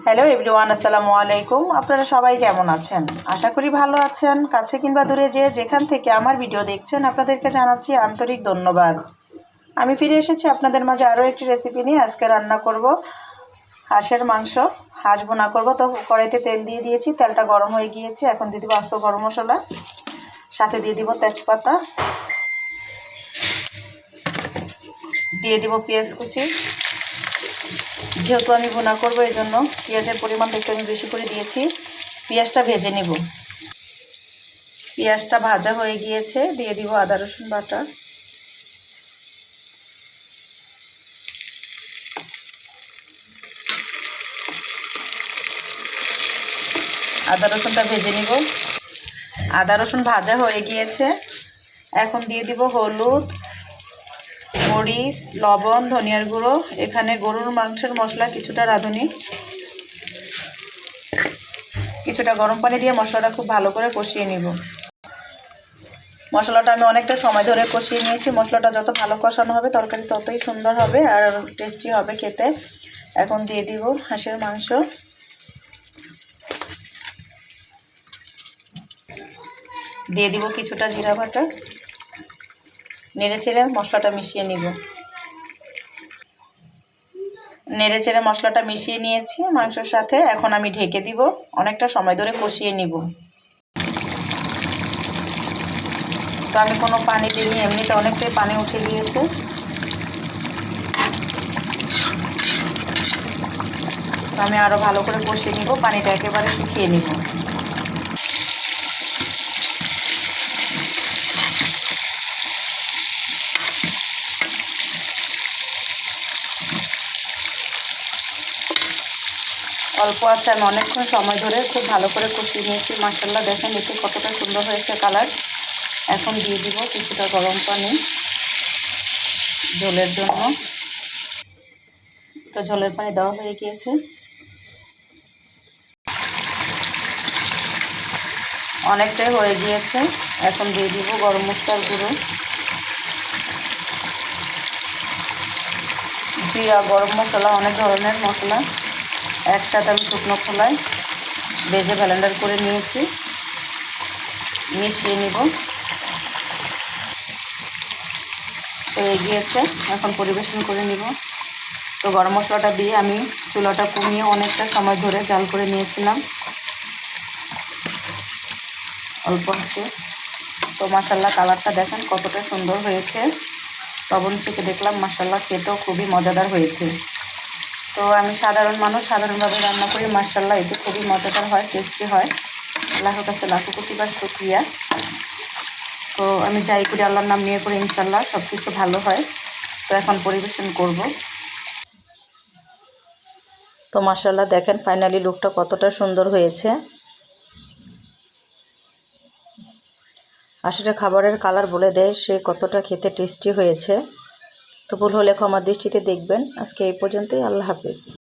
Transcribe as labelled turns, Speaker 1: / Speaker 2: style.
Speaker 1: Hello everyone, আসসালামু আলাইকুম। আপনারা সবাই কেমন আছেন? আশা করি ভালো আছেন। কাছে কিংবা দূরে যেখান থেকে আমার ভিডিও দেখছেন আপনাদেরকে জানাচ্ছি আন্তরিক ধন্যবাদ। আমি ফিরে এসেছি আপনাদের মাঝে আরও একটি রেসিপি নিয়ে। আজকে রান্না করব হাঁসের মাংস। হাঁস ভুনা করব। তো কড়াইতে তেল দিয়ে দিয়েছি, তেলটা গরম হয়ে গিয়েছে। এখন দিয়ে দিব আস্ত গরম মশলা, সাথে দিয়ে দিব তেজপাতা, দিয়ে দিব পেঁয়াজ কুচি। যেহেতু আমি ভুনা করবো এই জন্য পেঁয়াজের পরিমাণটা একটু আমি বেশি করে দিয়েছি। পেঁয়াজটা ভেজে নিব। পেঁয়াজটা ভাজা হয়ে গিয়েছে, দিয়ে দিব আদা রসুন বাটা। আদা রসুনটা ভেজে নিব। আদা রসুন ভাজা হয়ে গিয়েছে। এখন দিয়ে দিব হলুদ, মরিচ, লবণ, ধনিয়ার গুঁড়ো। এখানে গরুর মাংসের মশলা কিছুটা রাঁধুনি, কিছুটা গরম পানি দিয়ে মশলাটা খুব ভালো করে কষিয়ে নিব। মশলাটা আমি অনেকটা সময় ধরে কষিয়ে নিয়েছি। মশলাটা যত ভালো কষানো হবে তরকারি ততই সুন্দর হবে আর টেস্টি হবে খেতে। এখন দিয়ে দিব হাঁসের মাংস, দিয়ে দিব কিছুটা জিরা বাটা। নেড়েচেড়ে মশলাটা মিশিয়ে নিব। নেড়েচেড়ে মশলাটা মিশিয়ে নিয়েছি মাংসের সাথে। এখন আমি ঢেকে দিব, অনেকটা সময় ধরে কষিয়ে নিব। তো আমি কোনো পানি দিইনি, এমনিতে অনেকটাই পানি উঠে গিয়েছে। আমি আরও ভালো করে কষিয়ে নিব, পানিটা একেবারে শুকিয়ে নিব। অল্প আছে, আমি অনেকক্ষণ সময় ধরে খুব ভালো করে কষিয়ে নিয়েছি। মাশাআল্লাহ দেখেন এতে কতটা সুন্দর হয়েছে কালার। এখন দিয়ে দিব কিছুটা গরম পানি ঝোলের জন্য। তো ঝোলের পানি দেওয়া হয়ে গিয়েছে। অনেকটাই হয়ে গিয়েছে। এখন দিয়ে দিব গরম মশলার গুঁড়ো, জিরা, গরম মশলা, অনেক ধরনের মশলা একসাথে আমি শুকনো খোলায় ভেজে ব্লেন্ডার করে নিয়েছি। মিশিয়ে নিব। হয়ে গিয়েছে, এখন পরিবেশন করে নিব। তো গরম মশলাটা দিয়ে আমি চুলাটা কমিয়ে অনেকটা সময় ধরে জাল করে নিয়েছিলাম অল্প আছে। তো মাশাআল্লাহ কালারটা দেখেন কতটা সুন্দর হয়েছে। লবণ চেখে দেখলাম, মাশাআল্লাহ খেতেও খুবই মজাদার হয়েছে। তো আমি সাধারণ মানুষ, সাধারণভাবে রান্না করি। মাশাআল্লাহ এতে খুবই মজাদার হয়, টেস্টি হয়। আল্লাহর কাছে লাখো কোটিবার শুকরিয়া। তো আমি যাই করি আল্লাহর নাম নিয়ে করি, ইনশাআল্লাহ সব কিছু ভালো হয়। তো এখন পরিবেশন করব। তো মাশাআল্লাহ দেখেন ফাইনালি লুকটা কতটা সুন্দর হয়েছে। আসলে খাবারের কালার বলে দেয় সে কতটা খেতে টেস্টি হয়েছে। তো ভুল হলে ক্ষমার দৃষ্টিতে দেখবেন। আজকে এই পর্যন্তই। আল্লাহ হাফেজ।